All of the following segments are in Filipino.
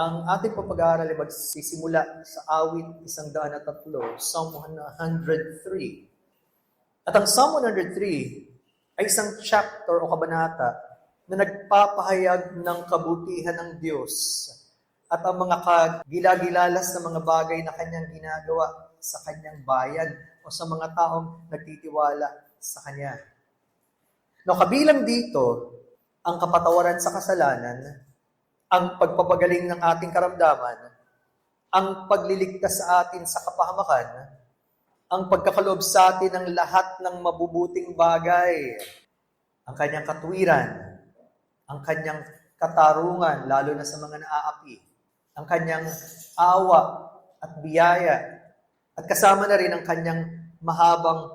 Ang ating pag-aaral ay magsisimula sa awit 103, Psalm 103. At ang Psalm 103 ay isang chapter o kabanata na nagpapahayag ng kabutihan ng Diyos at ang mga kagilagilalas na mga bagay na kanyang ginagawa sa kanyang bayan o sa mga taong nagtitiwala sa kanya. No, kabilang dito ang kapatawaran sa kasalanan, ang pagpapagaling ng ating karamdaman, ang pagliligtas sa atin sa kapahamakan, ang pagkakaloob sa atin ng lahat ng mabubuting bagay, ang kanyang katwiran, ang kanyang katarungan, lalo na sa mga naaapi, ang kanyang awa at biyaya, at kasama na rin ang kanyang mahabang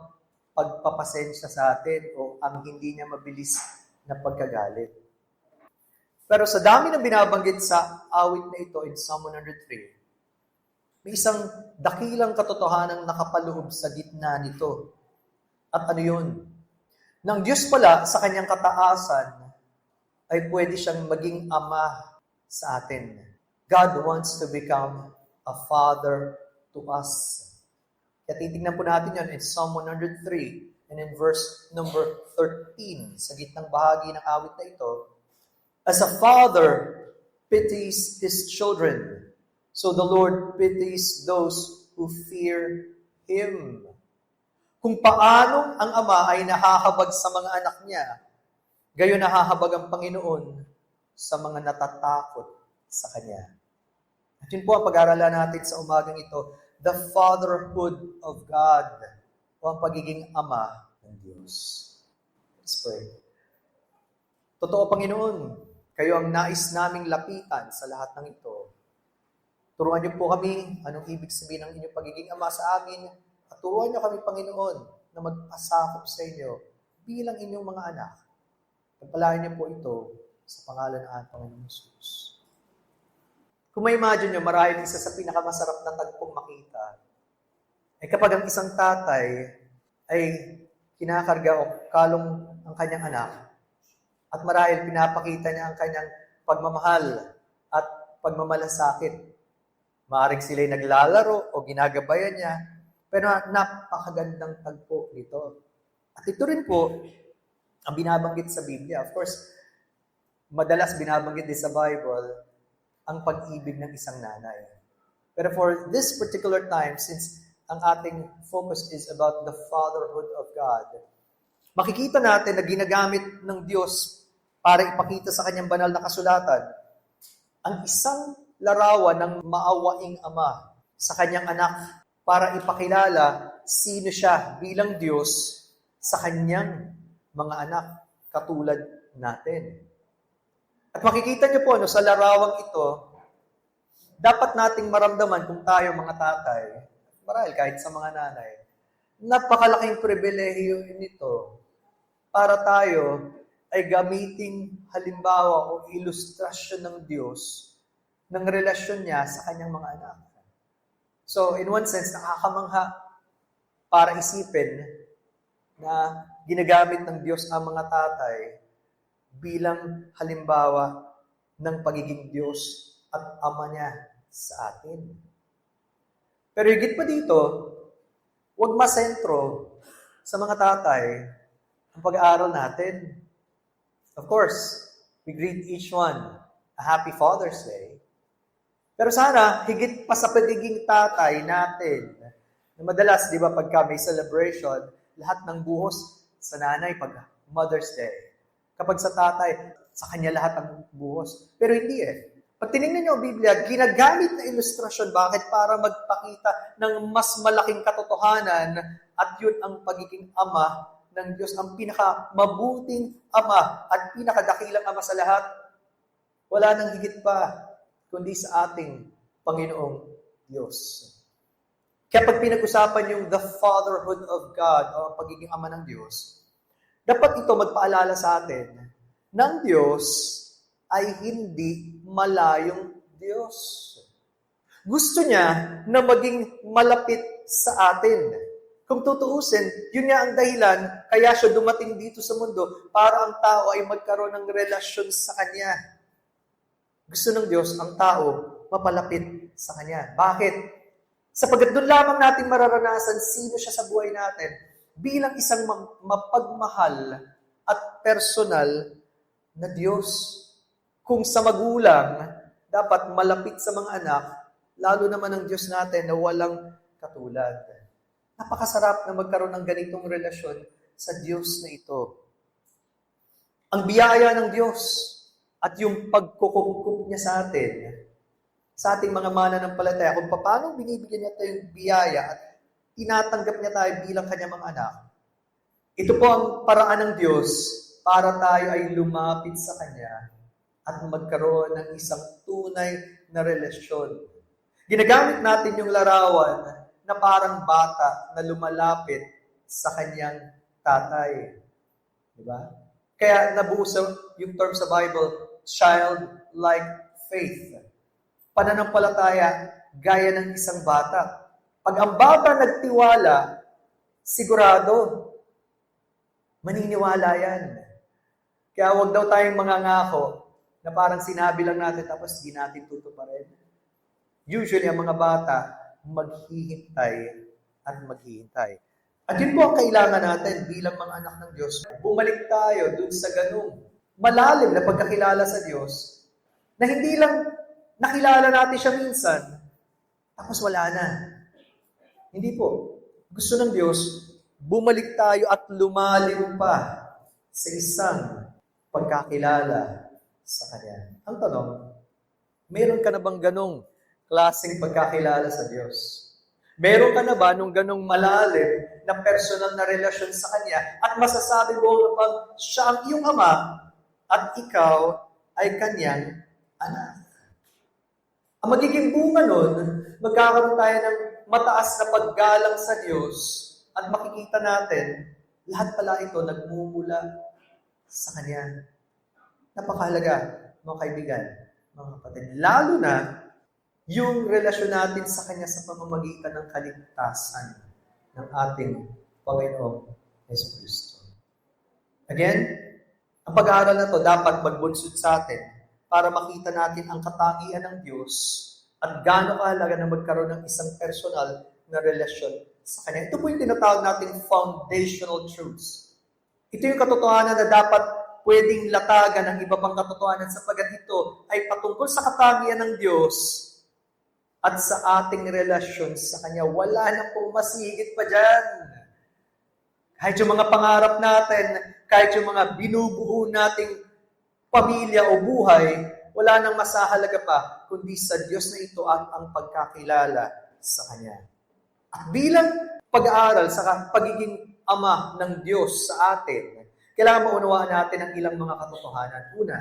pagpapasensya sa atin o ang hindi niya mabilis na pagkagalit. Pero sa dami ng binabanggit sa awit na ito in Psalm 103, may isang dakilang katotohanang nakapaloob sa gitna nito. At ano yun? Nang Diyos pala sa kanyang kataasan ay pwede siyang maging ama sa atin. God wants to become a father to us. Kaya titignan po natin yan in Psalm 103 and in verse number 13 sa gitnang bahagi ng awit na ito. As a father pities his children, so the Lord pities those who fear Him. Kung paanong ang Ama ay nahahabag sa mga anak niya, gayon nahahabag ang Panginoon sa mga natatakot sa Kanya. At yun po ang pag-aaralan natin sa umagang ito, the fatherhood of God, o ang pagiging ama ng Diyos. Let's pray. Totoo, Panginoon, kayo ang nais naming lapitan sa lahat ng ito. Turuan niyo po kami anong ibig sabihin ng inyong pagiging ama sa amin at turuan niyo kami, Panginoon, na magpasakop sa inyo bilang inyong mga anak. Pagpalain niyo po ito sa pangalan ng ating Panginoon Jesus. Kung ma-imagine niyo, marahil isa sa pinakamasarap na tagpong makita ay kapag ang isang tatay ay kinakarga o kalong ang kanyang anak. At marahil pinapakita niya ang kanyang pagmamahal at pagmamalasakit. Maaaring sila'y naglalaro o ginagabayan niya, pero napakagandang tagpo dito. At ito rin po ang binabanggit sa Biblia. Of course, madalas binabanggit din sa Bible ang pag-ibig ng isang nanay. Pero for this particular time, since ang ating focus is about the fatherhood of God, makikita natin na ginagamit ng Diyos para ipakita sa kanyang banal na kasulatan ang isang larawan ng maawaing ama sa kanyang anak para ipakilala sino siya bilang Diyos sa kanyang mga anak katulad natin. At makikita niyo po sa larawang ito, dapat nating maramdaman kung tayo mga tatay, marahil kahit sa mga nanay, napakalaking pribilehiyo nito para tayo ay gamiting halimbawa o ilustrasyon ng Diyos ng relasyon niya sa kanyang mga anak. So, in one sense, nakakamangha para isipin na ginagamit ng Diyos ang mga tatay bilang halimbawa ng pagiging Diyos at Ama niya sa atin. Pero higit pa dito, huwag masentro sa mga tatay ang pag-aaral natin. Of course, we greet each one a happy Father's Day. Pero sana, higit pa sa pagiging tatay natin, na madalas, di ba, pagka may celebration, lahat ng buhos sa nanay pag Mother's Day. Kapag sa tatay, sa kanya lahat ang buhos. Pero hindi Pag tinignan niyo ang Biblia, ginagamit na ilustrasyon. Bakit? Para magpakita ng mas malaking katotohanan at yun ang pagiging ama ng Diyos, ang pinakamabuting ama at pinakadakilang ama sa lahat. Wala nang higit pa kundi sa ating Panginoong Diyos. Kaya pag pinag-usapan yung the fatherhood of God o ang pagiging ama ng Diyos, dapat ito magpaalala sa atin ng Diyos ay hindi malayong Diyos. Gusto niya na maging malapit sa atin. Kung tutuusin, yun nga ang dahilan, kaya siya dumating dito sa mundo para ang tao ay magkaroon ng relasyon sa Kanya. Gusto ng Diyos ang tao mapalapit sa Kanya. Bakit? Sapagkat doon lamang natin mararanasan sino siya sa buhay natin bilang isang mapagmahal at personal na Diyos. Kung sa magulang, dapat malapit sa mga anak, lalo naman ang Diyos natin na walang katulad. Napakasarap na magkaroon ng ganitong relasyon sa Diyos na ito. Ang biyaya ng Diyos at yung pagkukukup niya sa ating mga mananampalataya, kung paano binibigyan niya tayo yung biyaya at tinatanggap niya tayo bilang kanyang mga anak. Ito po ang paraan ng Diyos para tayo ay lumapit sa Kanya at magkaroon ng isang tunay na relasyon. Ginagamit natin yung larawan na parang bata na lumalapit sa kanyang tatay. Diba? Kaya nabuo yung term sa Bible, childlike faith. Pananampalataya gaya ng isang bata. Pag ang bata nagtiwala, sigurado, maniniwala yan. Kaya huwag daw tayong mangangako na parang sinabi lang natin tapos di natin tutuparin. Usually, ang mga bata, maghihintay at maghihintay. At yun po ang kailangan natin bilang mga anak ng Diyos. Bumalik tayo dun sa ganung malalim na pagkakilala sa Diyos na hindi lang nakilala natin siya minsan, tapos wala na. Hindi po. Gusto ng Diyos, bumalik tayo at lumalim pa sa isang pagkakilala sa Kanya. Ang tanong, meron ka na bang ganong klaseng pagkakilala sa Diyos? Meron ka na ba nung ganong malalim na personal na relasyon sa Kanya at masasabi mo na bang siya ang iyong ama at ikaw ay Kanyang anak? Ang magiging bunga nun, magkakaroon tayo ng mataas na paggalang sa Diyos at makikita natin, lahat pala ito nagmumula sa Kanya. Napakahalaga, mga kaibigan, mga kapatid. Lalo na, yung relasyon natin sa Kanya sa pamamagitan ng kaligtasan ng ating Panginoong Jesucristo. Again, ang pag-aaral na to dapat magbunsod sa atin para makita natin ang katangian ng Diyos at gaano kahalaga na magkaroon ng isang personal na relasyon sa Kanya. Ito po yung tinatawag natin foundational truths. Ito yung katotohanan na dapat pwedeng latagan ng iba pang katotohanan sapagkat ito ay patungkol sa katangian ng Diyos at sa ating relasyon sa Kanya. Wala na pong masihigit pa dyan. Kahit yung mga pangarap natin, kahit yung mga binubuo nating pamilya o buhay, wala nang masahalaga pa kundi sa Diyos na ito at ang pagkakilala sa Kanya. At bilang pag-aaral sa pagiging ama ng Diyos sa atin, kailangan maunawaan natin ang ilang mga katotohanan. Una,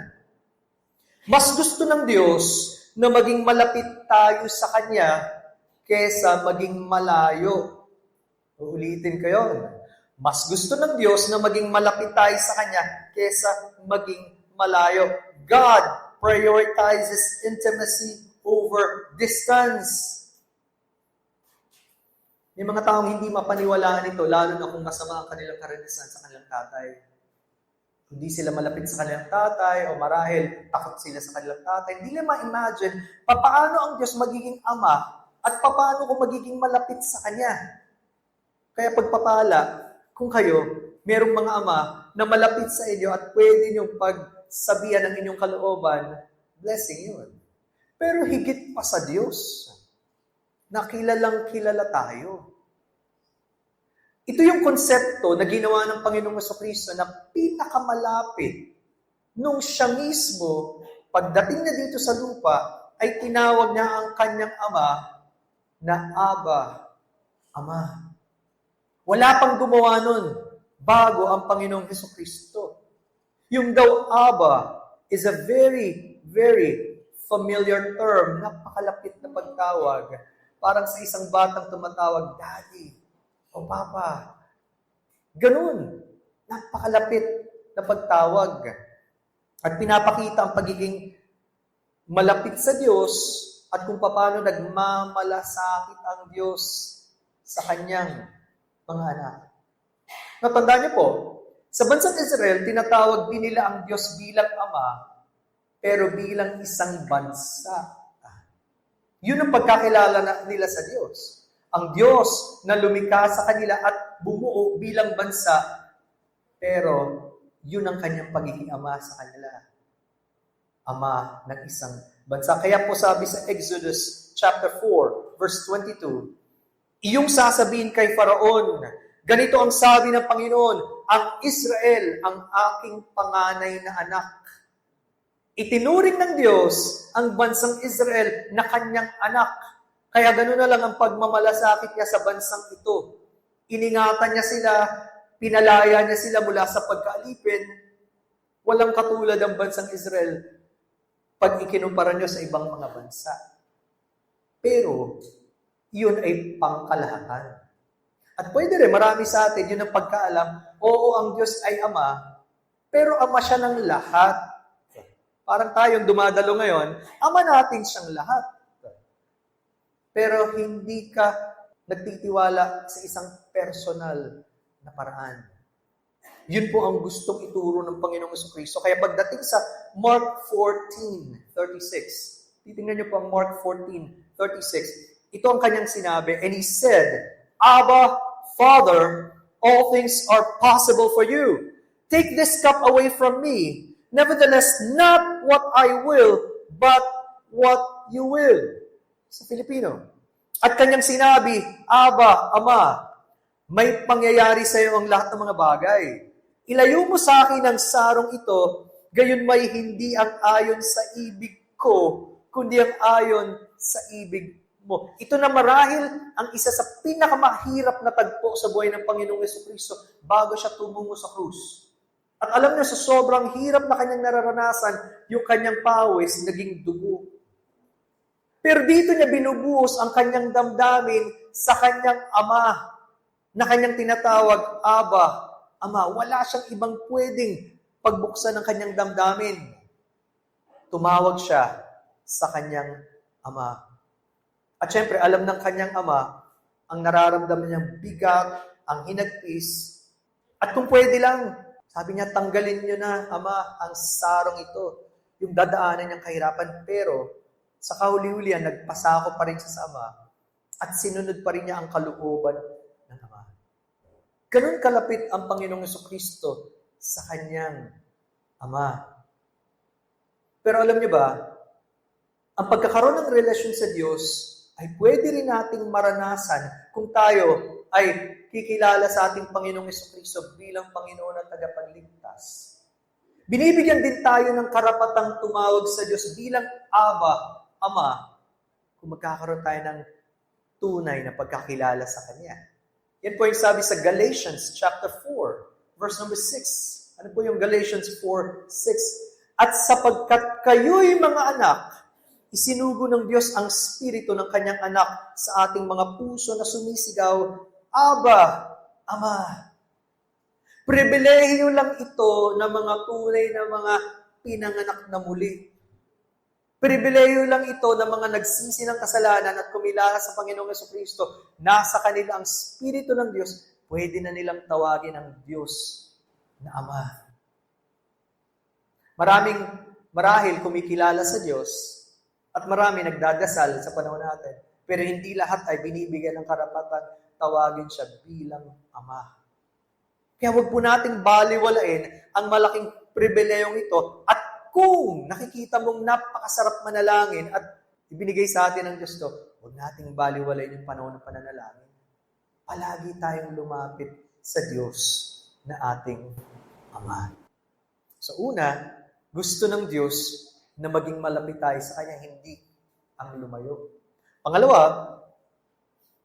mas gusto ng Diyos na maging malapit tayo sa Kanya kesa maging malayo. Uulitin ko yun. Mas gusto ng Diyos na maging malapit tayo sa Kanya kesa maging malayo. God prioritizes intimacy over distance. May mga taong hindi mapaniwalaan ito, lalo na kung masama ang kanilang karanasan sa kanilang tatay. Hindi sila malapit sa kanilang tatay o marahil takot sila sa kanilang tatay. Hindi nila ma-imagine paano ang Diyos magiging ama at paano kung magiging malapit sa Kanya. Kaya pagpapala, kung kayo, merong mga ama na malapit sa inyo at pwede niyong pagsabihan ng inyong kalooban, blessing yun. Pero higit pa sa Diyos, na kilalang kilala tayo. Ito yung konsepto na ginawa ng Panginoong Jesucristo na pinakamalapit nung siya mismo, pagdating na dito sa lupa, ay tinawag niya ang kanyang ama na Aba, Ama. Wala pang gumawa nun bago ang Panginoong Jesucristo. Yung daw Aba is a very, very familiar term, napakalapit na pagtawag. Parang sa isang batang tumatawag, Daddy, o Papa. Ganun. Napakalapit na pagtawag. At pinapakita ang pagiging malapit sa Diyos at kung paano nagmamalasakit ang Diyos sa Kanyang mga anak. Natandaan niyo po, sa bansang Israel, tinatawag din nila ang Diyos bilang Ama, pero bilang isang bansa. Yun ang pagkakilala nila sa Diyos. Ang Diyos na lumikha sa kanila at bumuo bilang bansa, pero yun ang kanyang pagiging ama sa kanila. Ama ng isang bansa. Kaya po sabi sa Exodus chapter 4, verse 22, iyong sasabihin kay Faraon, ganito ang sabi ng Panginoon, ang Israel ang aking panganay na anak. Itinuring ng Diyos ang bansang Israel na kanyang anak. Kaya gano'n na lang ang pagmamalasakit niya sa bansang ito. Iningatan niya sila, pinalaya niya sila mula sa pagkaalipin. Walang katulad ang bansang Israel pag ikinumpara niyo sa ibang mga bansa. Pero, yun ay pangkalahatan. At pwede rin, marami sa atin, yun ang pagkaalam, oo, ang Diyos ay Ama, pero Ama siya ng lahat. Parang tayong dumadalo ngayon, Ama natin siyang lahat. Pero hindi ka nagtitiwala sa isang personal na paraan. Yun po ang gustong ituro ng Panginoong Jesucristo. Kaya pagdating sa Mark 14:36, titingnan niyo po ang Mark 14:36, ito ang kanyang sinabi, and he said, Abba, Father, all things are possible for you. Take this cup away from me. Nevertheless, not what I will, but what you will. Sa Filipino. At kanyang sinabi, Abba, Ama, may pangyayari sa iyo ang lahat ng mga bagay. Ilayo mo sa akin ang sarong ito, gayon may hindi ang ayon sa ibig ko, kundi ang ayon sa ibig mo. Ito na marahil ang isa sa pinakamahirap na tagpo sa buhay ng Panginoong Jesucristo bago siya tumungo sa krus. At alam niyo, sa sobrang hirap na kanyang nararanasan, yung kanyang pawis naging dugo. Pero dito niya binubuhos ang kanyang damdamin sa kanyang Ama, na kanyang tinatawag, Abba, Ama. Wala siyang ibang pwedeng pagbuksan ng kanyang damdamin. Tumawag siya sa kanyang Ama. At syempre, alam ng kanyang Ama, ang nararamdaman niyang bigat, ang hinagpis, at kung pwede lang, sabi niya, tanggalin niyo na, Ama, ang sarong ito, yung dadaanan niyang kahirapan. Pero, sa kahuli-hulihan, nagpasako pa rin siya sa Ama, at sinunod pa rin niya ang kalooban ng Ama. Ganun kalapit ang Panginoong Jesucristo sa kanyang Ama. Pero alam niyo ba, ang pagkakaroon ng relasyon sa Diyos ay pwede rin nating maranasan kung tayo ay kikilala sa ating Panginoong Jesucristo bilang Panginoon at tagapagligtas. Binibigyan din tayo ng karapatang tumawag sa Diyos bilang Aba, Ama, kung magkakaroon tayo ng tunay na pagkakilala sa Kanya. Yan po yung sabi sa Galatians chapter 4, verse number 6. Ano po yung Galatians 4:6? At sapagkat kayo'y mga anak, isinugo ng Diyos ang Espiritu ng Kanyang anak sa ating mga puso na sumisigaw, Aba, Ama. Pribilehiyo lang ito ng mga tunay na mga pinanganak na muli. Pribilehiyo lang ito ng mga nagsisi ng kasalanan at kumilala sa Panginoong Jesucristo. Nasa kanila ang Espiritu ng Diyos, pwede na nilang tawagin ang Diyos na Ama. Marahil kumikilala sa Diyos at marami nagdadasal sa panahon natin, pero hindi lahat ay binibigyan ng karapatan tawagin siya bilang Ama. Kaya huwag po nating baliwalain ang malaking pribilehiyong ito. At kung nakikita mong napakasarap manalangin at ibinigay sa atin ng Diyos to, huwag nating baliwalain yung panahon ng pananalangin. Palagi tayong lumapit sa Diyos na ating Ama. So una, gusto ng Diyos na maging malapit tayo sa Kanya, hindi ang lumayo. Pangalawa,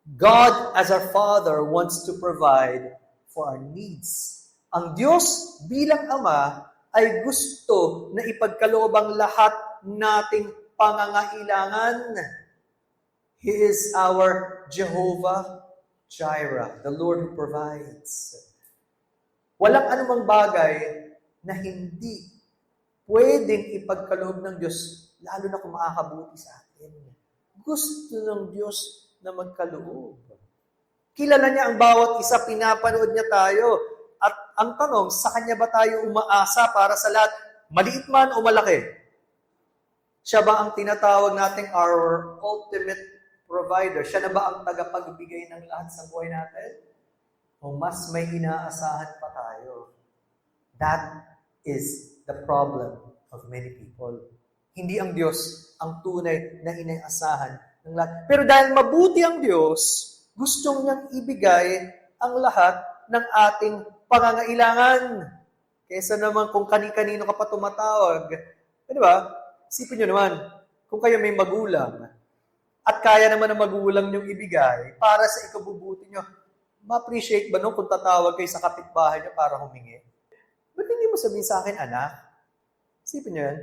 God as our Father wants to provide for our needs. Ang Diyos bilang Ama ay gusto na ipagkaloob ang lahat nating pangangailangan. He is our Jehovah Jireh, the Lord who provides. Walang anumang bagay na hindi pwedeng ipagkaloob ng Diyos, lalo na kung makakabuti sa atin. Gusto ng Diyos na magkaloob. Kilala niya ang bawat isa, pinapanood niya tayo. At ang tanong, sa Kanya ba tayo umaasa para sa lahat, maliit man o malaki? Siya ba ang tinatawag nating our ultimate provider? Siya na ba ang tagapagbigay ng lahat sa buhay natin? O mas may inaasahan pa tayo? That is the problem of many people. Hindi ang Diyos ang tunay na inaasahan ng lahat. Pero dahil mabuti ang Diyos, gusto niyang ibigay ang lahat ng ating pangangailangan. Kaysa naman kung kani-kanino ka pa tumatawag. Di ba? Isipin nyo naman, kung kayo may magulang, at kaya naman ng magulang niyong ibigay para sa ikabubuti nyo, ma-appreciate ba nung kung tatawag kayo sa kapitbahay nyo para humingi? Ba't hindi mo sabihin sa akin, anak? Isipin nyo yan.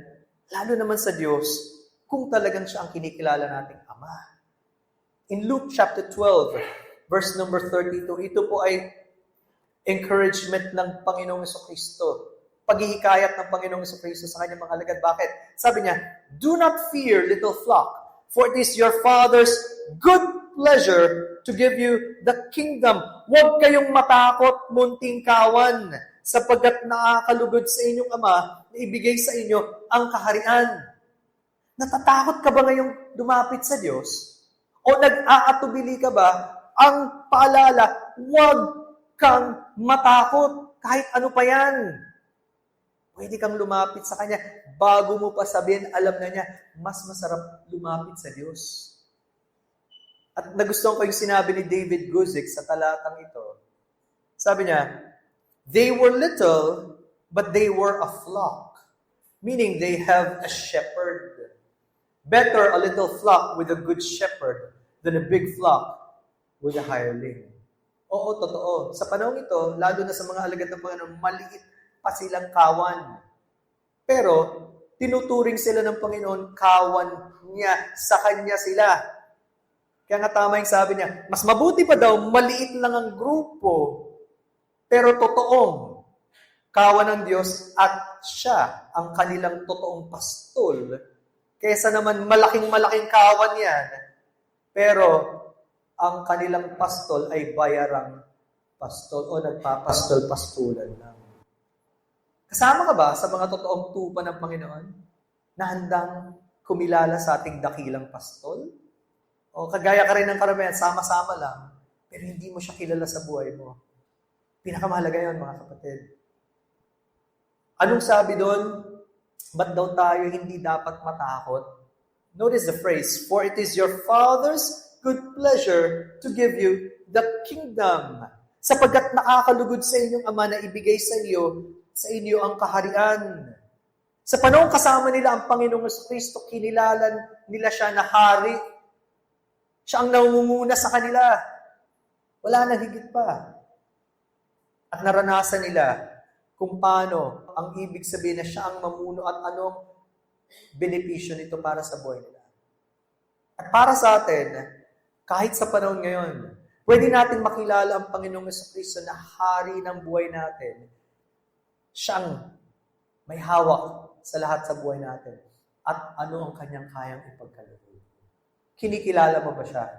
Lalo naman sa Diyos, kung talagang siya ang kinikilala nating Ama. In Luke chapter 12, verse number 32, ito po ay encouragement ng Panginoong Jesucristo. Paghihikayat ng Panginoong Jesucristo sa kanyang mga alagad. Bakit? Sabi niya, "Do not fear, little flock, for it is your Father's good pleasure to give you the kingdom." Huwag kayong matakot, munting kawan, sapagkat nakakalugod sa inyong Ama na ibigay sa inyo ang kaharian. Natatakot ka ba ngayong lumapit sa Diyos? O nag-aatubili ka ba? Ang paalala, huwag kang matakot kahit ano pa yan. Pwede kang lumapit sa Kanya. Bago mo pa sabihin, alam na niya, mas masarap lumapit sa Diyos. At nagustuhan ko yung sinabi ni David Guzik sa talatang ito. Sabi niya, "They were little, but they were a flock." Meaning, they have a shepherd. Better a little flock with a good shepherd than a big flock with a hireling. Oo, totoo. Sa panahon ito, lalo na sa mga alagad ng Panginoon, maliit pa silang kawan. Pero, tinuturing sila ng Panginoon, kawan niya, sa Kanya sila. Kaya nga tama yung sabi niya, mas mabuti pa daw, maliit lang ang grupo, pero totoong kawan ng Diyos at siya ang kanilang totoong pastol. Kaysa naman malaking-malaking kawan yan, pero ang kanilang pastol ay bayarang pastol o nagpapastol-pastulan lang. Kasama ka ba sa mga totoong tupa ng Panginoon na handang kumilala sa ating dakilang pastol? O kagaya ka rin ng karamihan, sama-sama lang, pero hindi mo siya kilala sa buhay mo. Pinakamahalaga yun, mga kapatid. Anong sabi doon? Ba't daw tayo hindi dapat matakot? Notice the phrase, "For it is your Father's good pleasure to give you the kingdom." Sapagkat nakakalugod sa inyong Ama na ibigay sa inyo ang kaharian. Sa panahon kasama nila ang Panginoong Jesucristo, kinilalan nila siya na hari. Siya ang nangunguna sa kanila. Wala nang higit pa. At naranasan nila kung paano ang ibig sabihin na siya ang mamuno at anong benepisyo nito para sa buhay nila. At para sa atin, kahit sa panahon ngayon, pwede natin makilala ang Panginoong Jesucristo na hari ng buhay natin. Siyang may hawak sa lahat sa buhay natin. At ano ang kanyang kayang ipagkaloob. Kinikilala mo ba siya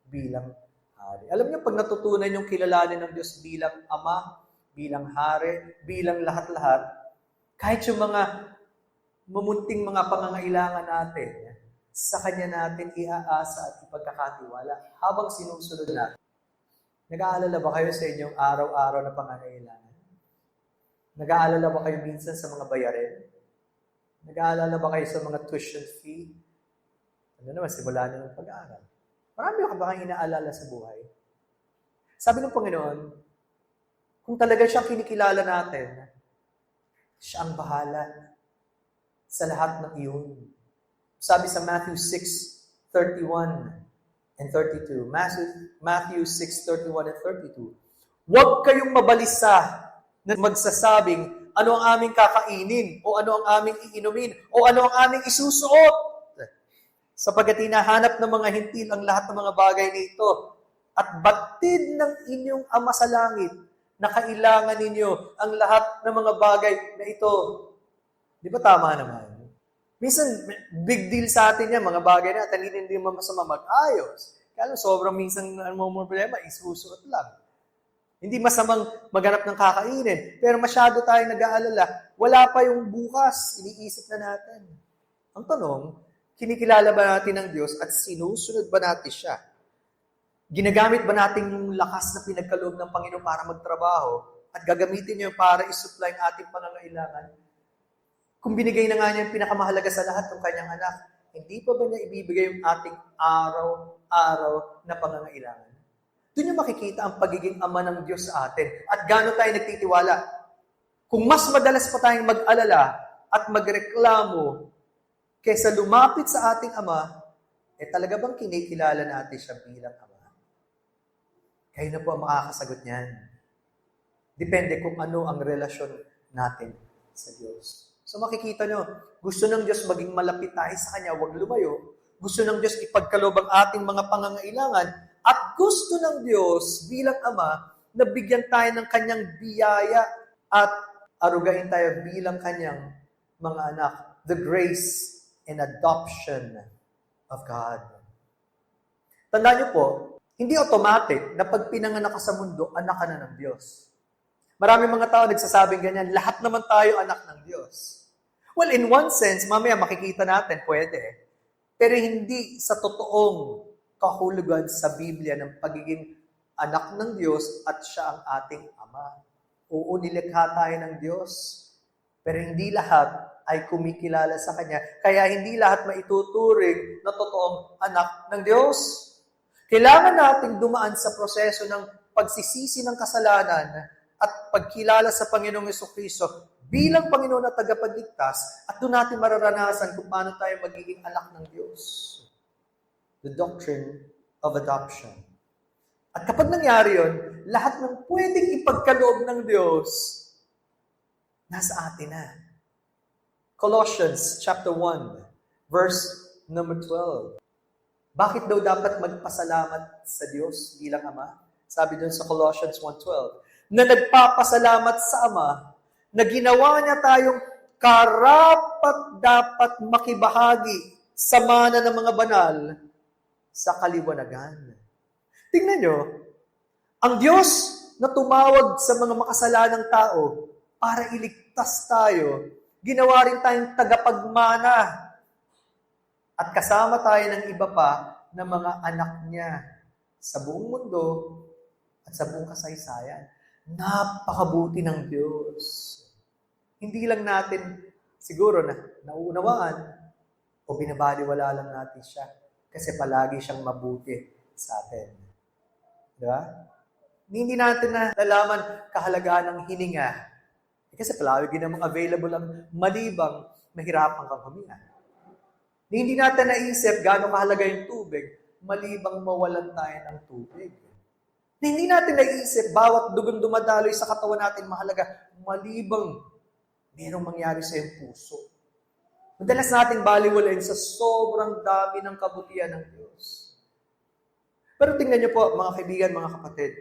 bilang hari? Alam niyo, pag natutunan yung kilalanin ng Diyos bilang Ama, bilang hari, bilang lahat-lahat, kahit yung mga mamunting mga pangangailangan natin, sa Kanya natin iaasa at ipagkakatiwala habang sinusunod natin. Nag-aalala ba kayo sa inyong araw-araw na pangangailangan? Nag-aalala ba kayo minsan sa mga bayarin? Nag-aalala ba kayo sa mga tuition fee? Ano naman, simula na ng pag-aaral. Marami ka ba kang inaalala sa buhay? Sabi ng Panginoon, kung talaga siyang kinikilala natin, siya ang bahala sa lahat ng iyon. Sabi sa Matthew 6:31 and 32. Matthew 6:31 and 32. Huwag kayong mabalisa na magsasabing, ano ang aming kakainin, o ano ang aming iinumin, o ano ang aming isusuot. Sapagkat hinahanap ng mga hintil ang lahat ng mga bagay nito. At batid ng inyong Ama sa langit na kailangan ninyo ang lahat ng mga bagay na ito. Di ba tama naman? Minsan, big deal sa atin yan, mga bagay na, hindi naman masama mag-ayos. Kaya lang, sobrang minsan mo problema, isusuot lang. Hindi masamang maghanap ng kakainin. Pero masyado tayong nag-aalala. Wala pa yung bukas, iniisip na natin. Ang tanong, Kinikilala ba natin ang Diyos at sinusunod ba natin siya? Ginagamit ba natin yung lakas na pinagkaloob ng Panginoon para magtrabaho at gagamitin niyo para isupply ang ating pangangailangan? Kung binigay na nga niya yung pinakamahalaga sa lahat ng kanyang anak, hindi pa ba niya ibibigay yung ating araw-araw na pangangailangan? Doon niyo makikita ang pagiging ama ng Diyos sa atin at gaano tayo nagtitiwala. Kung mas madalas pa tayong mag-alala at magreklamo kaysa lumapit sa ating Ama, talaga bang kinikilala natin siya bilang Ama? Kayo na po ang makakasagot niyan. Depende kung ano ang relasyon natin sa Diyos. So makikita nyo, gusto ng Diyos maging malapit tayo sa Kanya, huwag lumayo. Gusto ng Diyos ipagkaloob ang ating mga pangangailangan at gusto ng Diyos bilang Ama na bigyan tayo ng Kanyang biyaya at arugain tayo bilang Kanyang mga anak. The grace and adoption of God. Tandaan niyo po, hindi automatic na pag pinanganak ka sa mundo, anak ka na ng Diyos. Maraming mga tao nagsasabing ganyan, lahat naman tayo anak ng Diyos. Well, in one sense, mamaya makikita natin, pwede. Pero hindi sa totoong kahulugan sa Biblia ng pagiging anak ng Diyos at siya ang ating Ama. Oo, nilikha tayo ng Diyos. Pero hindi lahat ay kumikilala sa Kanya. Kaya hindi lahat maituturing na totoong anak ng Diyos. Kailangan nating dumaan sa proseso ng pagsisisi ng kasalanan at pagkilala sa Panginoong Jesucristo bilang Panginoon at tagapagligtas at doon natin mararanasan kung paano tayo magiging anak ng Diyos. The doctrine of adoption. At kapag nangyari yun, lahat ng pwedeng ipagkaloob ng Diyos nasa atin na. Colossians chapter 1, verse number 12. Bakit daw dapat magpasalamat sa Diyos bilang Ama? Sabi doon sa Colossians 1:12, na nagpapasalamat sa Ama na ginawa niya tayong karapat-dapat makibahagi sa mana ng mga banal sa kaliwanagan. Tingnan nyo, ang Diyos na tumawag sa mga makasalanang tao para iligtas tayo, ginawa rin tayong tagapagmana. At kasama tayo ng iba pa na mga anak niya sa buong mundo at sa buong kasaysayan. Napakabuti ng Diyos. Hindi lang natin siguro na nauunawaan o binabaliwala lang natin siya kasi palagi siyang mabuti sa atin. Di ba? Hindi natin nalalaman kahalagaan ng hininga. Kasi palagi namang available ang malibang mahirapan kang huminga. Hindi natin naisip gaano kahalaga yung tubig, malibang mawalan tayo ng tubig. Hindi natin naisip bawat dugang dumadaloy sa katawan natin mahalaga, malibang merong mangyari sa iyong puso. Madalas nating baliwalain sa sobrang dami ng kabutihan ng Diyos. Pero tingnan niyo po, mga kaibigan, mga kapatid,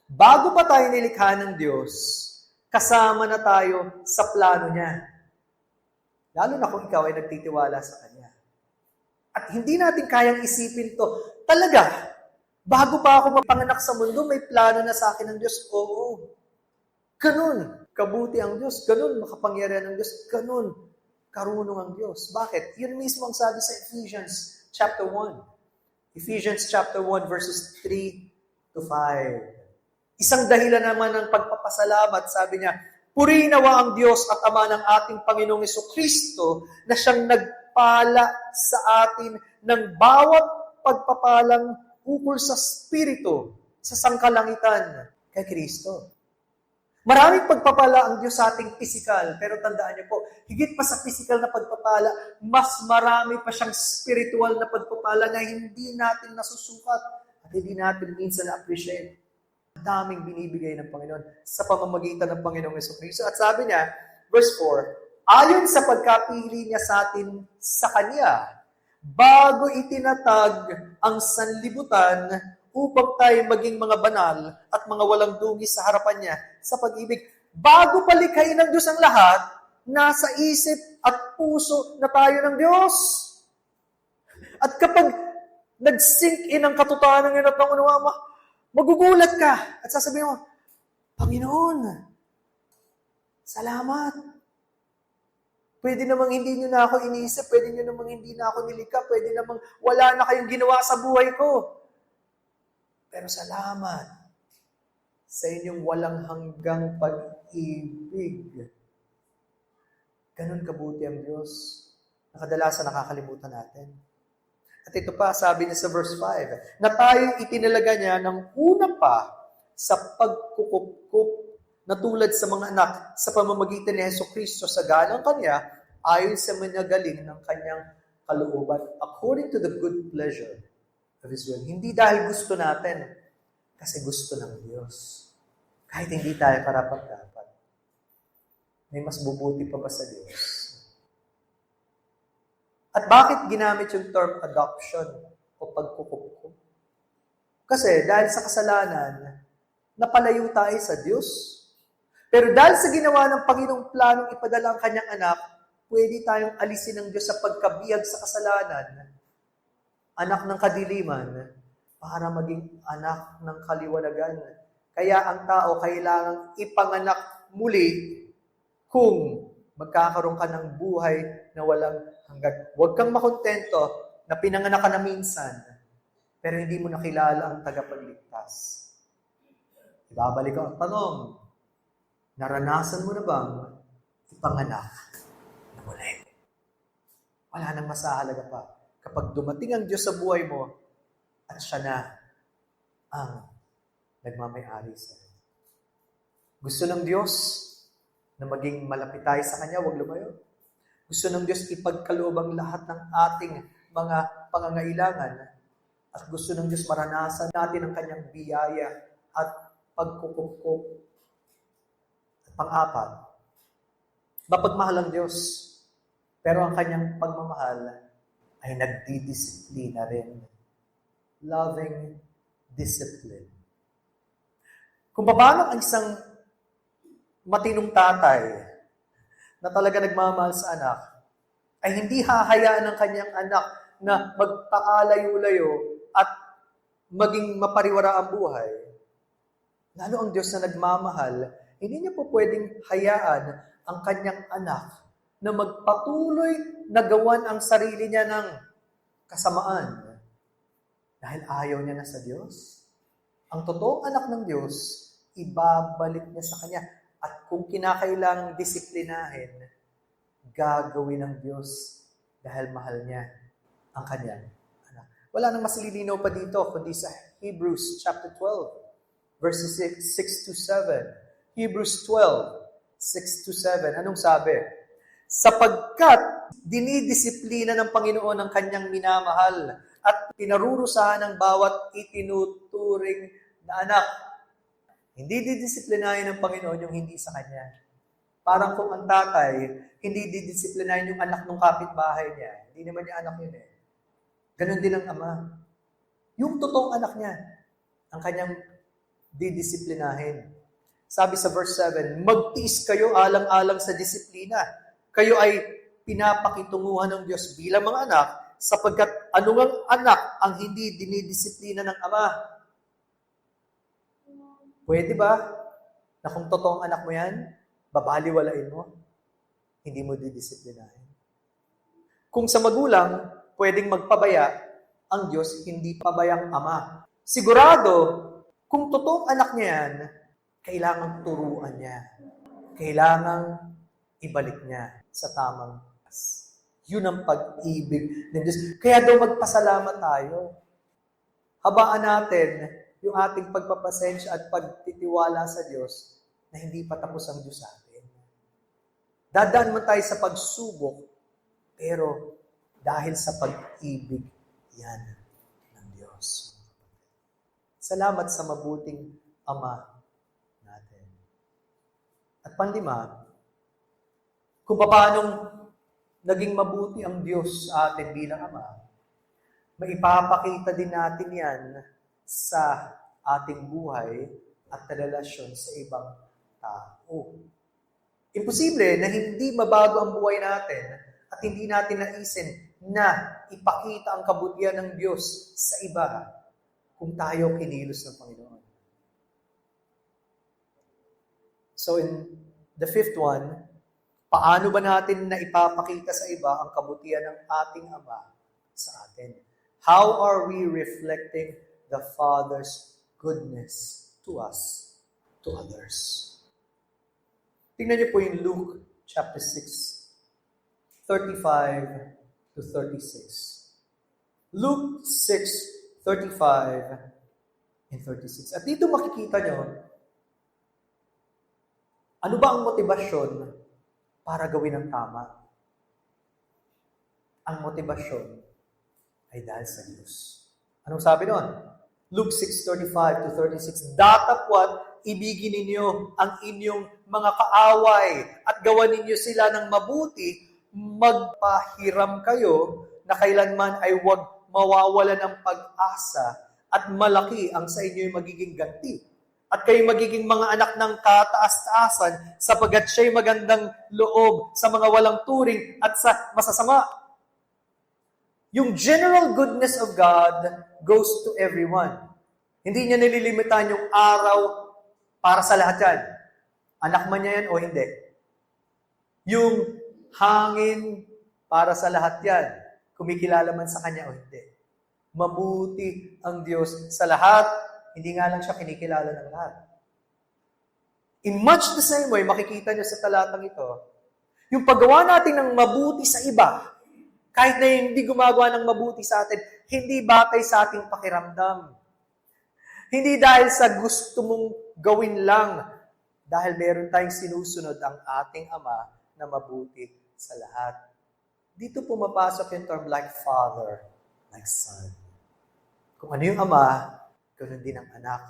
bago pa tayo nilikha ng Diyos, kasama na tayo sa plano niya. Lalo na kung ikaw ay nagtitiwala sa Kanya. At hindi natin kayang isipin to. Talaga, bago pa ako mapanganak sa mundo, may plano na sa akin ng Diyos. Oo. Ganun. Kabuti ang Diyos. Ganun. Makapangyarihan ng Diyos. Ganun. Karunong ang Diyos. Bakit? Yun mismo ang sabi sa Ephesians chapter 1. Ephesians chapter 1 verses 3 to 5. Isang dahilan naman ng pagpapasalamat, sabi niya, purihin nawa ang Diyos at Ama ng ating Panginoong Jesucristo na siyang nagpala sa atin ng bawat pagpapalang ukol sa Espiritu, sa sangkalangitan kay Kristo. Maraming pagpapala ang Diyos sa ating pisikal, pero tandaan niyo po, higit pa sa pisikal na pagpapala, mas marami pa siyang spiritual na pagpapala na hindi natin nasusukat at hindi natin minsan na-appreciate. Ang daming binibigay ng Panginoon sa pamamagitan ng Panginoong Jesucristo. At sabi niya, verse 4, ayon sa pagkapili niya sa atin sa Kanya, bago itinatag ang sanlibutan upang tayo maging mga banal at mga walang dungis sa harapan niya sa pag-ibig. Bago palikhain ng Diyos ang lahat, nasa isip at puso na tayo ng Diyos. At kapag nag-sink in ang katotohanan ng unawa mo, magugulat ka at sasabihin mo, Panginoon, salamat. Pwede namang hindi nyo na ako inisip, pwede nyo namang hindi na ako nilikha, pwede namang wala na kayong ginawa sa buhay ko. Pero salamat sa inyong walang hanggang pag-ibig. Ganun kabuti ang Diyos na kadalasan nakakalimutan natin. At ito pa, sabi niya sa verse 5, na tayo itinalaga niya ng una pa sa pagkukupkup na tulad sa mga anak sa pamamagitan ni Jesucristo sa galang Kanya ayon sa managaling ng Kanyang kalooban according to the good pleasure of His will. Hindi dahil gusto natin, kasi gusto ng Diyos. Kahit hindi tayo karapat-dapat. May mas bubuti pa ba sa Diyos? At bakit ginamit yung term adoption o pagkukupkup? Kasi dahil sa kasalanan, napalayo tayo sa Diyos. Pero dahil sa ginawa ng Panginoong planong ipadala ang Kanyang anak, pwede tayong alisin ng Diyos sa pagkabiyag sa kasalanan, anak ng kadiliman, para maging anak ng kaliwanagan. Kaya ang tao kailangang ipanganak muli kung magkakaroon ka ng buhay na walang hanggan. Huwag kang makontento na pinanganak ka na minsan, pero hindi mo nakilala ang tagapagligtas. Ibabalik ang tanong, naranasan mo na bang ipanganak na muli? Wala nang masahalaga pa. Kapag dumating ang Diyos sa buhay mo, at siya na ang nagmamay-ari sa iyo. Gusto ng Diyos na maging malapit tayo sa Kanya, huwag lumayo. Gusto ng Diyos ipagkaloob ang lahat ng ating mga pangangailangan. At gusto ng Diyos maranasan natin ang Kanyang biyaya at pagkukupkup. At pang-apat, mapagmahal ang Diyos, pero ang Kanyang pagmamahal ay nagdidisiplina rin. Loving discipline. Kung paano ang isang matinong tatay na talaga nagmamahal sa anak, ay hindi hahayaan ng kanyang anak na magpaalayo-layo at maging mapariwara ang buhay. Lalo ang Diyos na nagmamahal, hindi niya po pwedeng hayaan ang kanyang anak na magpatuloy na gawan ang sarili niya ng kasamaan. Dahil ayaw niya na sa Diyos. Ang totoong anak ng Diyos, ibabalik niya sa Kanya. At kung kinakailangang disiplinahin, gagawin ng Diyos dahil mahal niya ang Kanyang anak. Wala nang mas lilinaw pa dito, kundi sa Hebrews chapter 12, verses 6 to 7. Hebrews 12, 6 to 7. Anong sabi? Sapagkat dinidisiplina ng Panginoon ang Kanyang minamahal, at pinarurusahan ng bawat itinuturing na anak. Hindi didisiplinahin ng Panginoon yung hindi sa Kanya. Parang kung ang tatay, hindi didisiplinahin yung anak ng kapitbahay niya. Hindi naman niya anak yun eh. Ganon din ang ama. Yung totoong anak niya, ang kanyang didisiplinahin. Sabi sa verse 7, magtiis kayo alang-alang sa disiplina. Kayo ay pinapakitunguhan ng Diyos bilang mga anak, sapagkat anumang anak ang hindi dinidisiplina ng ama. Pwede ba na kung totoong anak mo yan, babaliwalain mo? Hindi mo didisiplinahin. Kung sa magulang, pwedeng magpabaya, ang Diyos hindi pabayang ama. Sigurado, kung totoong anak niya yan, kailangang turuan niya. Kailangang ibalik niya sa tamang pas. Yun ang pag-ibig ng Diyos. Kaya daw magpasalamat tayo. Habaan natin yung ating pagpapasensya at pagtitiwala sa Diyos na hindi pa tapos ang Diyos sa atin. Dadaan man tayo sa pagsubok, pero dahil sa pag-ibig yan ng Diyos. Salamat sa mabuting Ama natin. At panlima, kung paanong naging mabuti ang Diyos sa atin bilang Ama, maipapakita din natin yan sa ating buhay at relasyon sa ibang tao. Imposible na hindi mabago ang buhay natin at hindi natin naisin na ipakita ang kabutihan ng Diyos sa iba kung tayo kinilos ng Panginoon. So in the fifth one, Paano ba natin na ipapakita sa iba ang kabutihan ng ating Ama sa atin? How are we reflecting the Father's goodness to us, to others? Tingnan niyo po yung Luke chapter 6, 35 to 36. Luke 6, 35 and 36. At dito makikita niyo, ano ba ang motibasyon para gawin ang tama? Ang motibasyon ay dahil sa Diyos. Anong sabi doon? Luke 6:35 to 36. Datapwat ibigin ninyo ang inyong mga kaaway at gawan ninyo sila ng mabuti, magpahiram kayo na kailanman ay huwag mawawala ng pag-asa at malaki ang sa inyo'y magiging ganti. At kayo magiging mga anak ng kataas-taasan sapagkat siya'y magandang loob sa mga walang turing at sa masasama. Yung general goodness of God goes to everyone. Hindi niya nililimitan yung araw para sa lahat yan. Anak man niya yan o hindi. Yung hangin para sa lahat yan. Kumikilala man sa kanya o hindi. Mabuti ang Diyos sa lahat. Hindi nga lang siya kinikilala ng lahat. In much the same way, makikita niyo sa talatang ito, yung paggawa natin ng mabuti sa iba, kahit na hindi gumagawa ng mabuti sa atin, hindi batay sa ating pakiramdam. Hindi dahil sa gusto mong gawin lang, dahil meron tayong sinusunod ang ating Ama na mabuti sa lahat. Dito pumapasok yung term like Father, like Son. Kung ano yung Ama, ganoon din ang anak.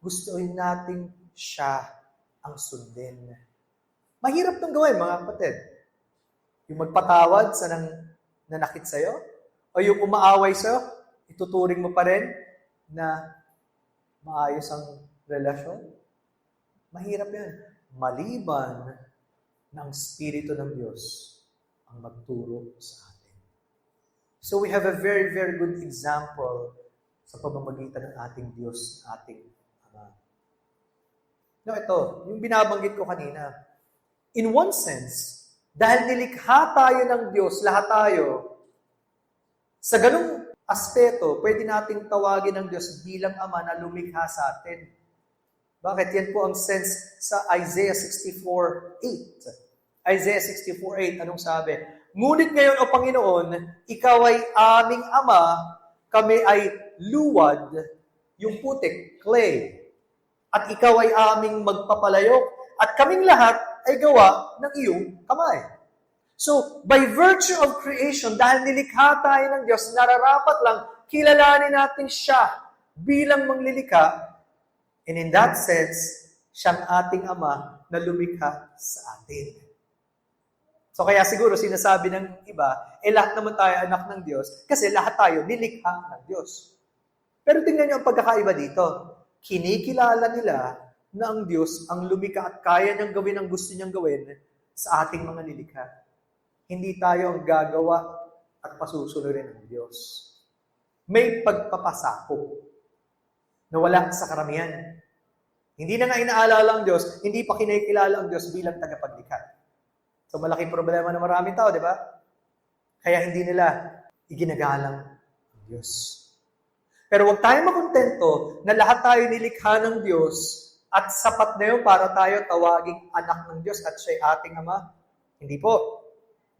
Gustuin natin siya ang sundin. Mahirap itong gawin, mga kapatid. Yung magpatawad sa nanakit sa'yo, o yung umaaway sa'yo, ituturing mo pa rin na maayos ang relasyon. Mahirap yan. Maliban ng Espiritu ng Diyos ang magturo sa atin. So we have a very, very good example sa pamamagitan ng ating Diyos, ating Ama. Now ito, yung binabanggit ko kanina, in one sense, dahil nilikha tayo ng Diyos, lahat tayo, sa ganung aspeto, pwede nating tawagin ng Diyos bilang Ama na lumikha sa atin. Bakit? Yan po ang sense sa Isaiah 64:8. Isaiah 64:8, anong sabi? Ngunit ngayon, O Panginoon, Ikaw ay aming Ama, kami ay luwad, yung putik, clay. At Ikaw ay aming magpapalayok, at kaming lahat ay gawa ng iyong kamay. So, by virtue of creation, dahil nilikha tayo ng Diyos, nararapat lang kilalanin natin siya bilang manglilikha. And in that sense, siyang ating Ama na lumikha sa atin. So kaya siguro sinasabi ng iba, lahat naman tayo anak ng Diyos kasi lahat tayo nilikha ng Diyos. Pero tingnan niyo ang pagkakaiba dito. Kinikilala nila na ang Diyos ang lumikha at kaya niyang gawin ang gusto niyang gawin sa ating mga nilikha. Hindi tayo ang gagawa at pasusunurin ng Diyos. May pagpapasako na wala sa karamihan. Hindi na nga inaalala ang Diyos, hindi pa kinikilala ang Diyos bilang tagapaglikha. So malaking problema ng maraming tao, di ba? Kaya hindi nila iginagalang ang Diyos. Pero huwag tayo makontento na lahat tayo nilikha ng Diyos at sapat na yun para tayo tawaging anak ng Diyos at siya'y ating Ama. Hindi po.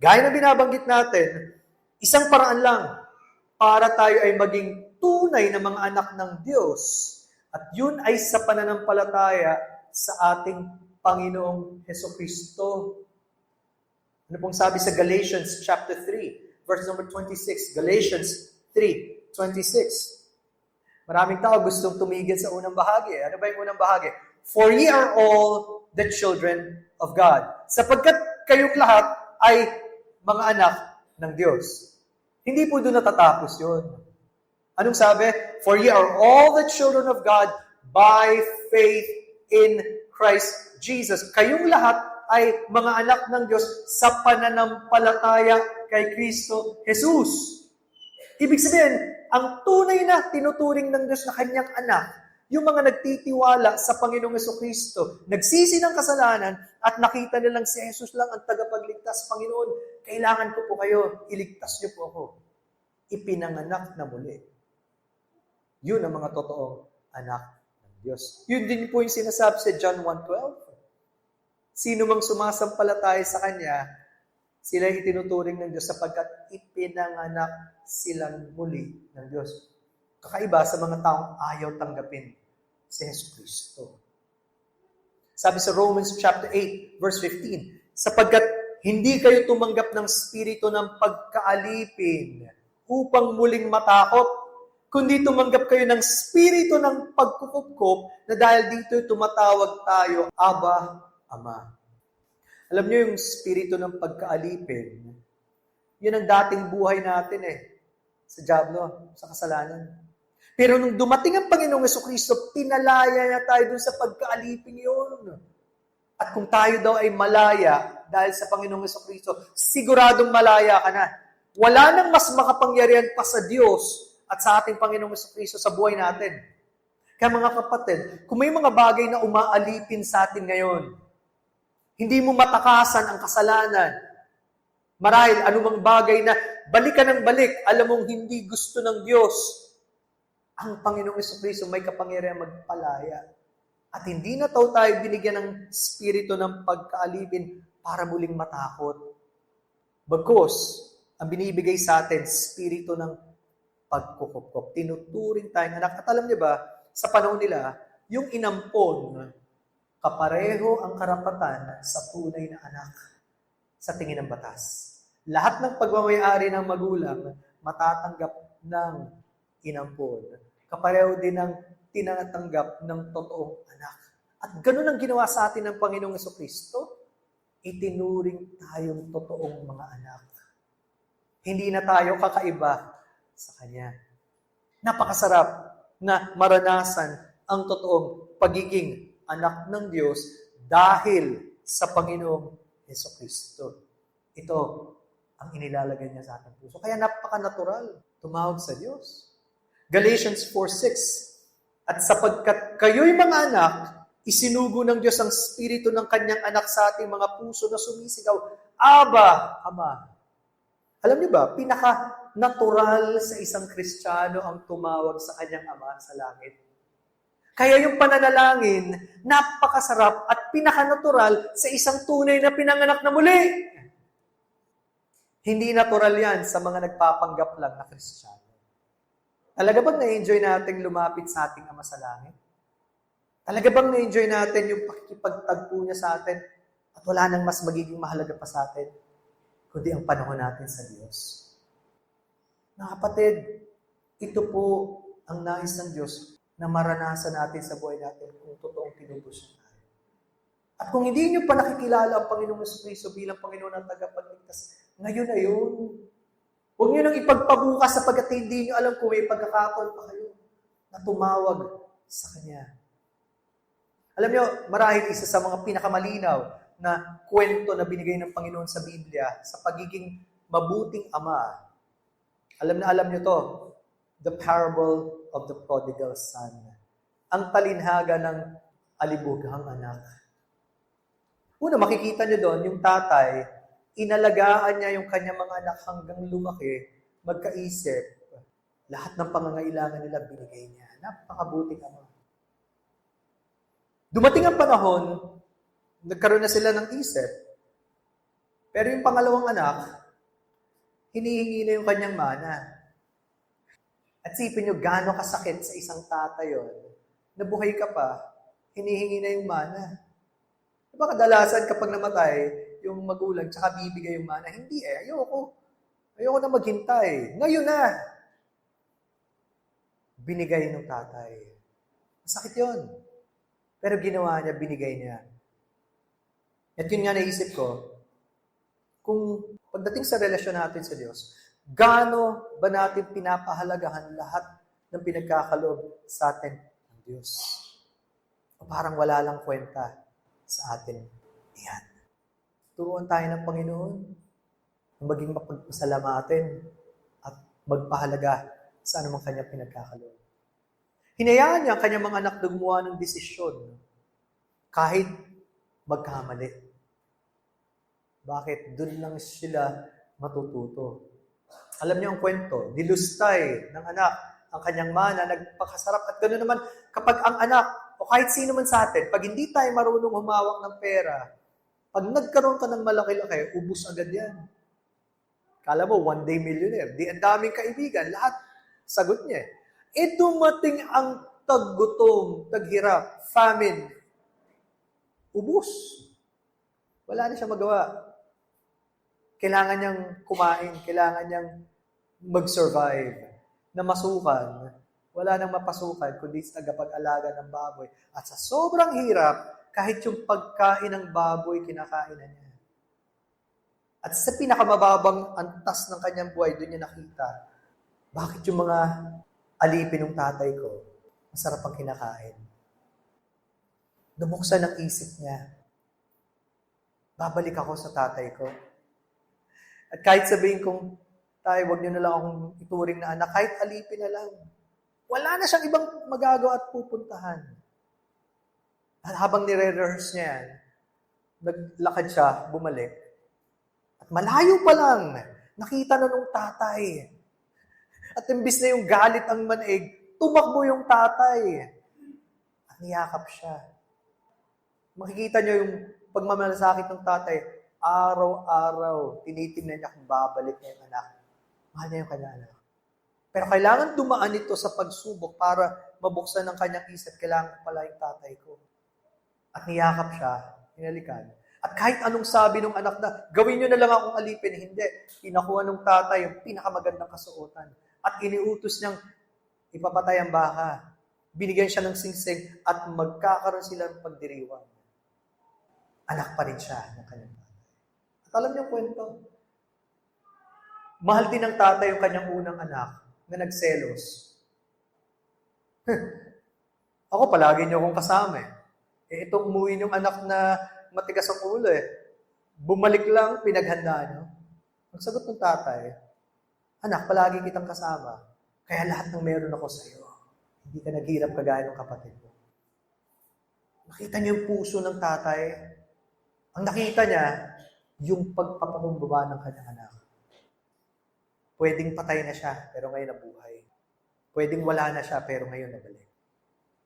Gaya na binabanggit natin, isang paraan lang para tayo ay maging tunay na mga anak ng Diyos. At yun ay sa pananampalataya sa ating Panginoong Hesukristo. Ano pong sabi sa Galatians chapter 3, verse number 26. Galatians 3:26. Maraming tao gustong tumigil sa unang bahagi. Ano ba yung unang bahagi? For ye are all the children of God. Sapagkat kayong lahat ay mga anak ng Diyos. Hindi po doon natatapos yun. Anong sabi? For ye are all the children of God by faith in Christ Jesus. Kayong lahat ay mga anak ng Diyos sa pananampalataya kay Kristo Jesus. Ibig sabihin, ang tunay na tinuturing ng Diyos na kanyang anak, Yung mga nagtitiwala sa Panginoong Jesucristo, nagsisi ng kasalanan at nakita nilang si Jesus lang ang tagapagligtas. Panginoon, kailangan ko po kayo, iligtas niyo po ako. Ipinanganak na muli. Yun ang mga totoong anak ng Diyos. Yun din po yung sinasabi sa John 1:12. Sino mang sumasampalataya sa Kanya, sila ay itinuturing ng Diyos sapagkat ipinanganak silang muli ng Diyos. Kakaiba sa mga taong ayaw tanggapin si Jesucristo. Sabi sa Romans chapter 8, verse 15, sapagkat hindi kayo tumanggap ng spirito ng pagkaalipin upang muling matakot, kundi tumanggap kayo ng spirito ng pagkukupkop na dahil dito tumatawag tayo, Aba, Ama. Alam niyo yung spirito ng pagkaalipin, yun ang dating buhay natin sa diablo, sa kasalanan. Pero nung dumating ang Panginoong Jesucristo, pinalaya niya tayo dun sa pagkaalipin yun. At kung tayo daw ay malaya dahil sa Panginoong Jesucristo, siguradong malaya ka na. Wala nang mas makapangyarihan pa sa Diyos at sa ating Panginoong Jesucristo sa buhay natin. Kaya mga kapatid, kung may mga bagay na umaalipin sa atin ngayon, hindi mo matakasan ang kasalanan. Marahil anumang bagay na balik ka ng balik, alam mong hindi gusto ng Diyos. Ang Panginoong Jesucristo may kapangyarihan magpalaya. At hindi na tayo binigyan ng spirito ng pagkaalipin para muling matakot. Bagkus, ang binibigay sa atin, spirito ng pagkukupkop. Tinuturing tayong anak. At alam niyo ba, sa panahon nila, yung inampon, kapareho ang karapatan sa tunay na anak sa tingin ng batas. Lahat ng pagmamayari ng magulang, matatanggap ng inampon. Kapareho din ang tinatanggap ng totoong anak. At ganun ang ginawa sa atin ng Panginoong Jesucristo. Itinuring tayong totoong mga anak. Hindi na tayo kakaiba sa Kanya. Napakasarap na maranasan ang totoong pagiging anak ng Diyos dahil sa Panginoong Jesucristo. Ito ang inilalagay niya sa ating puso. Kaya napaka-natural tumawag sa Diyos. Galatians 4:6, at sapagkat kayo'y mga anak, isinugo ng Diyos ang spirito ng kanyang anak sa ating mga puso na sumisigaw, Aba, Ama. Alam niyo ba, pinaka-natural sa isang Kristiyano ang tumawag sa kanyang Ama sa langit. Kaya yung pananalangin, napakasarap at pinaka-natural sa isang tunay na pinanganak na muli. Hindi natural yan sa mga nagpapanggap lang na Kristiyano. Talaga bang na-enjoy natin lumapit sa ating Ama sa langit? Talaga bang na-enjoy natin yung pakikipagtagpo niya sa atin at wala nang mas magiging mahalaga pa sa atin kundi ang panahon natin sa Diyos? Mga kapatid, ito po ang nais ng Diyos na maranasan natin sa buhay natin kung totoong tinubos siya tayo. At kung hindi niyo pa nakikilala ang Panginoong Jesucristo bilang Panginoon at tagapagligtas, ngayon na yun. Huwag niyo nang ipagpabukas sapagkat hindi niyo alam kung may pagkakataon pa kayo na tumawag sa Kanya. Alam niyo, marahil isa sa mga pinakamalinaw na kwento na binigay ng Panginoon sa Biblia sa pagiging mabuting ama. Alam niyo to, the parable of the prodigal son. Ang talinhaga ng alibughang anak. Una, makikita niyo doon yung tatay, inalagaan niya yung kanyang mga anak hanggang lumaki, magkaisip. Lahat ng pangangailangan nila binigay niya. Napakabuting ama. Dumating ang panahon, nagkaroon na sila ng isip. Pero yung pangalawang anak, hinihingi na yung kanyang mana. At sipin nyo, gaano kasakit sa isang tatay yun. Nabuhay ka pa, hinihingi na yung mana. Diba kadalasan kapag namatay, yung magulang, tsaka bibigay yung mana. Hindi ayoko. Ayoko na maghintay. Ngayon na. Binigay ng tatay. Masakit yun. Pero ginawa niya, binigay niya. At yun nga naisip ko, kung pagdating sa relasyon natin sa Diyos, gaano ba natin pinapahalagahan lahat ng pinagkakaloob sa atin ng Diyos? O parang wala lang kwenta sa atin. Yan. Turuan tayo ng Panginoon na maging mapagpasalamatin at magpahalaga sa anumang kanyang pinagkakaloob. Hinayaan niya ang kanyang mga anak na gumawa ng desisyon kahit magkamali. Bakit? Doon lang sila matututo. Alam niyo ang kwento, nilustay ng anak ang kanyang mana, nagpakasarap. At gano'n naman, kapag ang anak, o kahit sino man sa atin, pag hindi tayo marunong humawak ng pera, pag nagkaroon ka ng malaki-laki, ubus agad yan. Kala mo, one day millionaire. Di ang daming kaibigan, lahat sagot niya. Dumating ang taggutom, taghirap, famine, ubus. Wala na siya magawa. Kailangan niyang kumain, kailangan niyang mag-survive, na masukan. Wala nang mapasukan, kundi sa tagapag-alaga ng baboy. At sa sobrang hirap, kahit yung pagkain ng baboy, kinakain na niya. At sa pinakamababang antas ng kanyang buhay, doon niya nakita, bakit yung mga alipin ng tatay ko, masarap ang kinakain. Dumuksan ang isip niya, babalik ako sa tatay ko. At kahit sabihin kong, tayo, huwag niyo na lang akong ituring na anak, kahit alipin na lang. Wala na siyang ibang magagawa at pupuntahan. At habang nire-rehearse niya yan, naglakad siya, bumalik. At malayo pa lang, nakita na nung tatay. At imbis na yung galit ang manaig, tumakbo yung tatay. At niyakap siya. Makikita niyo yung pagmamalasakit ng tatay, araw-araw, tinitingnan niya kung babalik niya yung anak. Mahal niya yung kanyang anak. Pero kailangan dumaan ito sa pagsubok para mabuksan ng kanyang isip, kailangan ko pala yung tatay ko. At niyakap siya, hinalikan. At kahit anong sabi ng anak na, gawin niyo na lang akong alipin, hindi. Pinakuha ng tatay yung pinakamagandang kasuotan. At iniutos niyang ipapatay ang baka. Binigyan siya ng singsing at magkakaroon sila ng pagdiriwang. Anak pa rin siya ng kanyang tatay. At alam niyo ang kwento. Mahal din ng tatay yung kanyang unang anak na nagselos. Ako, palagi niyo akong kasama eh. Itong umuwi yung anak na matigas ang ulo eh. Bumalik lang, pinaghanda niyo. Ang sagot ng tatay, anak, palagi kitang kasama. Kaya lahat ng meron ako sa iyo. Hindi ka naghirap kagaya ng kapatid mo. Nakita niyo yung puso ng tatay. Ang nakita niya, yung pagpapakumbaba ng kanyang anak. Pwedeng patay na siya, pero ngayon nabuhay. Pwedeng wala na siya, pero ngayon nabalik.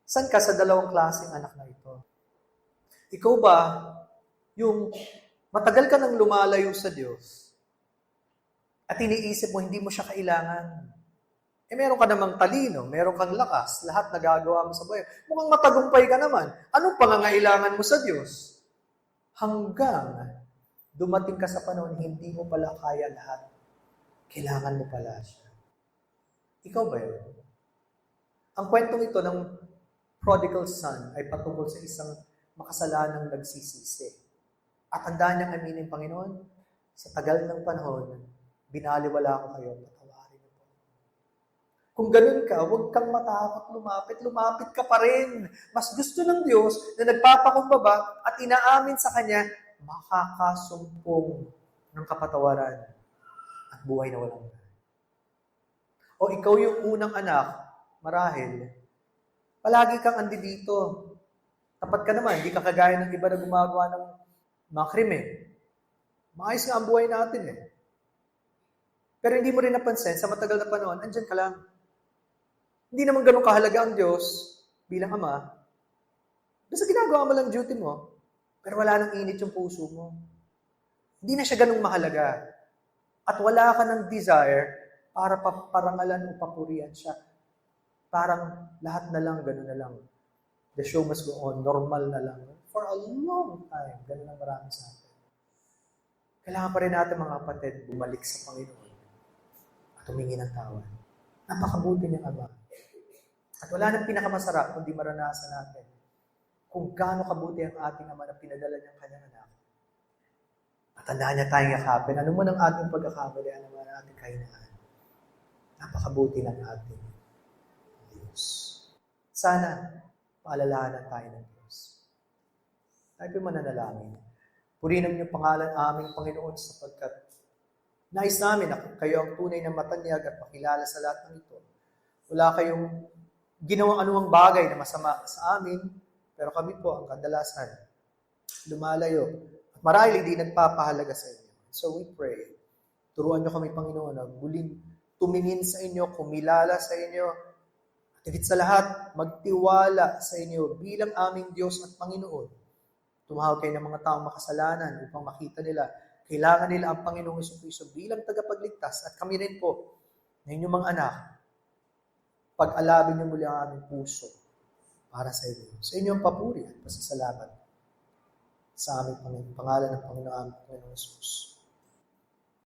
San ka sa dalawang klaseng anak na ito? Ikaw ba, yung matagal ka nang lumalayo sa Diyos, at iniisip mo, hindi mo siya kailangan. Meron ka namang talino, meron kang lakas, lahat nagagawa mo sa buhay. Mukhang matagumpay ka naman. Anong pangangailangan mo sa Diyos? Hanggang dumating ka sa panahon, hindi mo pala kaya lahat. Kailangan mo pala siya. Ikaw ba yun? Ang kwentong ito ng prodigal son ay patungkol sa isang makasalanang nagsisisi. At handa niyang aminin, Panginoon, sa tagal ng panahon, binaliwala ko kayo, patawarin niyo po. Kung ganun ka, huwag kang matakot lumapit ka pa rin. Mas gusto ng Diyos na nagpapakumbaba at inaamin sa Kanya, makakasumpong ng kapatawaran at buhay na walang hanggan. O ikaw yung unang anak, marahil, palagi kang andi dito. Tapat ka naman, hindi ka kagaya ng iba na gumagawa ng mga krimen. Maayos nga ang buhay natin eh. Pero hindi mo rin napansin, sa matagal na panahon, andyan ka lang. Hindi naman ganun kahalaga ang Diyos bilang Ama. Basta ginagawa mo lang duty mo, pero wala nang init yung puso mo. Hindi na siya ganung mahalaga. At wala ka ng desire para parangalan o papurihan siya. Parang lahat na lang, ganun na lang. The show must go on, normal na lang. For a long time, ganun ang marami sa atin. Kailangan pa rin natin mga kapatid, bumalik sa Panginoon at humingi ng tawad. Napakabuti niyang Ama. At wala nang pinakamasarap kundi maranasan natin kung gaano kabuti ang ating Ama na pinadala niyang kanyang anak. At tandaan niya tayong yakapin. Ano mo ng ating pagkakamali, ano mo ng ating kahinaan. Napakabuti ng ating Diyos. Sana, paalalahanan tayo ng Diyos. Tayo po mananalangin. Purihin niyo pangalan aming Panginoon sapagkat nais namin na kayo ang tunay na matanyag at makilala sa lahat ng ito. Wala kayong ginawang anumang bagay na masama sa amin, pero kami po ang kadalasan lumalayo. At marahil hindi nagpapahalaga sa inyo. So we pray, turuan niyo kami, Panginoon, na muling tumingin sa inyo, kumilala sa inyo, at higit sa lahat, magtiwala sa inyo bilang aming Diyos at Panginoon. Tumawag kayo ng mga taong makasalanan upang makita nila, kailangan nila ang Panginoong Jesucristo bilang tagapagligtas, at kami rin po, na inyong mga anak, pag-alabin niyo muli ang aming puso para sa inyo. Sa inyong papuri at pasasalamat sa aming pangalan ng Panginoon Jesus.